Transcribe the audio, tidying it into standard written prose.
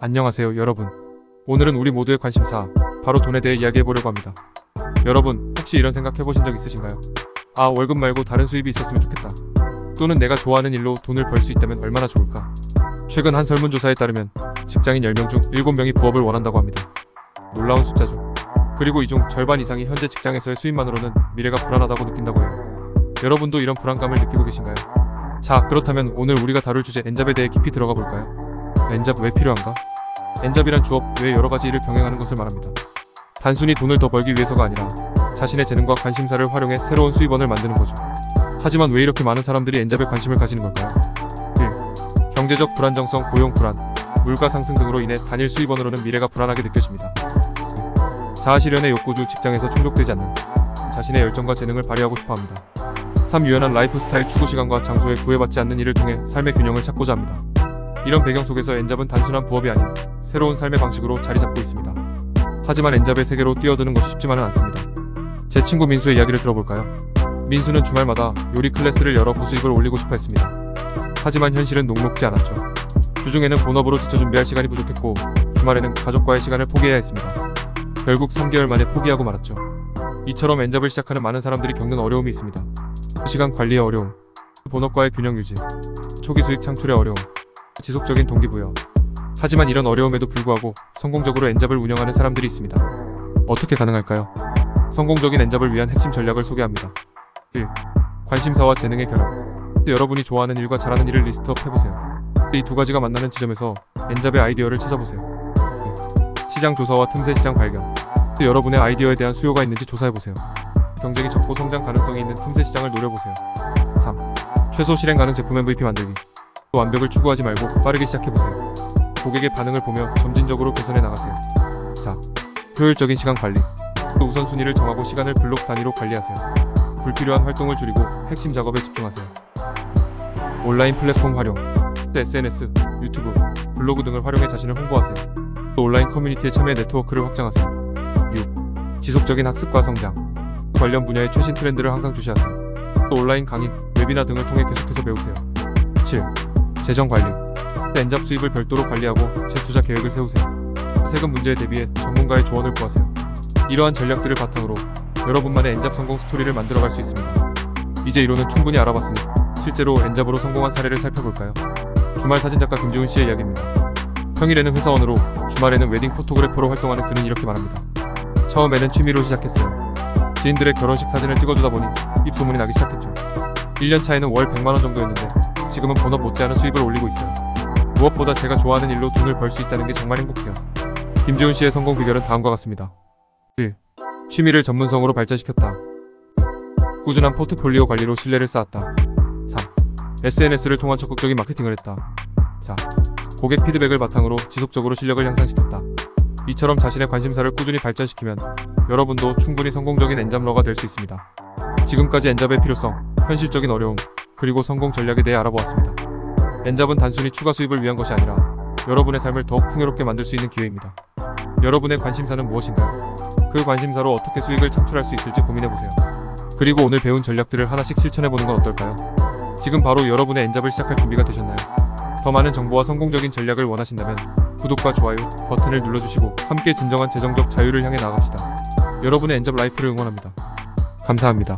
안녕하세요 여러분. 오늘은 우리 모두의 관심사 바로 돈에 대해 이야기해보려고 합니다. 여러분 혹시 이런 생각 해보신 적 있으신가요? 아, 월급 말고 다른 수입이 있었으면 좋겠다. 또는 내가 좋아하는 일로 돈을 벌 수 있다면 얼마나 좋을까. 최근 한 설문조사에 따르면 직장인 10명 중 7명이 부업을 원한다고 합니다. 놀라운 숫자죠. 그리고 이 중 절반 이상이 현재 직장에서의 수입만으로는 미래가 불안하다고 느낀다고 해요. 여러분도 이런 불안감을 느끼고 계신가요? 자, 그렇다면 오늘 우리가 다룰 주제 엔잡에 대해 깊이 들어가 볼까요? 엔잡 왜 필요한가? 엔잡이란 주업 외 여러가지 일을 병행하는 것을 말합니다. 단순히 돈을 더 벌기 위해서가 아니라 자신의 재능과 관심사를 활용해 새로운 수입원을 만드는 거죠. 하지만 왜 이렇게 많은 사람들이 엔잡에 관심을 가지는 걸까요? 1. 경제적 불안정성, 고용 불안, 물가 상승 등으로 인해 단일 수입원으로는 미래가 불안하게 느껴집니다. 2. 자아실현의 욕구 중 직장에서 충족되지 않는 자신의 열정과 재능을 발휘하고 싶어합니다. 3. 유연한 라이프 스타일, 추구 시간과 장소에 구애받지 않는 일을 통해 삶의 균형을 찾고자 합니다. 이런 배경 속에서 엔잡은 단순한 부업이 아닌 새로운 삶의 방식으로 자리 잡고 있습니다. 하지만 엔잡의 세계로 뛰어드는 것이 쉽지만은 않습니다. 제 친구 민수의 이야기를 들어볼까요? 민수는 주말마다 요리 클래스를 열어 부수입을 올리고 싶어 했습니다. 하지만 현실은 녹록지 않았죠. 주중에는 본업으로 지쳐 준비할 시간이 부족했고 주말에는 가족과의 시간을 포기해야 했습니다. 결국 3개월 만에 포기하고 말았죠. 이처럼 엔잡을 시작하는 많은 사람들이 겪는 어려움이 있습니다. 시간 관리의 어려움, 본업과의 균형 유지, 초기 수익 창출의 어려움, 지속적인 동기부여. 하지만 이런 어려움에도 불구하고 성공적으로 엔잡을 운영하는 사람들이 있습니다. 어떻게 가능할까요? 성공적인 엔잡을 위한 핵심 전략을 소개합니다. 1. 관심사와 재능의 결합. 여러분이 좋아하는 일과 잘하는 일을 리스트업 해보세요. 이 두 가지가 만나는 지점에서 엔잡의 아이디어를 찾아보세요. 2. 시장 조사와 틈새 시장 발견. 여러분의 아이디어에 대한 수요가 있는지 조사해보세요. 경쟁이 적고 성장 가능성이 있는 틈새 시장을 노려보세요. 3. 최소 실행 가능 제품 MVP 만들기. 완벽을 추구하지 말고 빠르게 시작해보세요. 고객의 반응을 보며 점진적으로 개선해 나가세요. 4. 효율적인 시간 관리. 우선순위를 정하고 시간을 블록 단위로 관리하세요. 불필요한 활동을 줄이고 핵심 작업에 집중하세요. 온라인 플랫폼 활용. SNS, 유튜브, 블로그 등을 활용해 자신을 홍보하세요. 또 온라인 커뮤니티에 참여 네트워크를 확장하세요. 6. 지속적인 학습과 성장. 관련 분야의 최신 트렌드를 항상 주시하세요. 또 온라인 강의, 웨비나 등을 통해 계속해서 배우세요. 7. 재정 관리. 엔잡 수입을 별도로 관리하고 재투자 계획을 세우세요. 세금 문제에 대비해 전문가의 조언을 구하세요. 이러한 전략들을 바탕으로 여러분만의 엔잡 성공 스토리를 만들어갈 수 있습니다. 이제 이론은 충분히 알아봤으니 실제로 엔잡으로 성공한 사례를 살펴볼까요? 주말 사진작가 김지훈 씨의 이야기입니다. 평일에는 회사원으로, 주말에는 웨딩 포토그래퍼로 활동하는 그는 이렇게 말합니다. 처음에는 취미로 시작했어요. 지인들의 결혼식 사진을 찍어주다 보니 입소문이 나기 시작했죠. 1년 차에는 월 100만원 정도였는데 지금은 본업 못지않은 수입을 올리고 있어요. 무엇보다 제가 좋아하는 일로 돈을 벌 수 있다는 게 정말 행복해요. 김지훈 씨의 성공 비결은 다음과 같습니다. 1. 취미를 전문성으로 발전시켰다. 꾸준한 포트폴리오 관리로 신뢰를 쌓았다. 3. SNS를 통한 적극적인 마케팅을 했다. 4. 고객 피드백을 바탕으로 지속적으로 실력을 향상시켰다. 이처럼 자신의 관심사를 꾸준히 발전시키면 여러분도 충분히 성공적인 엔잡러가 될 수 있습니다. 지금까지 엔잡의 필요성, 현실적인 어려움, 그리고 성공 전략에 대해 알아보았습니다. 엔잡은 단순히 추가 수입을 위한 것이 아니라 여러분의 삶을 더욱 풍요롭게 만들 수 있는 기회입니다. 여러분의 관심사는 무엇인가요? 그 관심사로 어떻게 수익을 창출할 수 있을지 고민해보세요. 그리고 오늘 배운 전략들을 하나씩 실천해보는 건 어떨까요? 지금 바로 여러분의 엔잡을 시작할 준비가 되셨나요? 더 많은 정보와 성공적인 전략을 원하신다면 구독과 좋아요 버튼을 눌러주시고 함께 진정한 재정적 자유를 향해 나아갑시다. 여러분의 엔잡 라이프를 응원합니다. 감사합니다.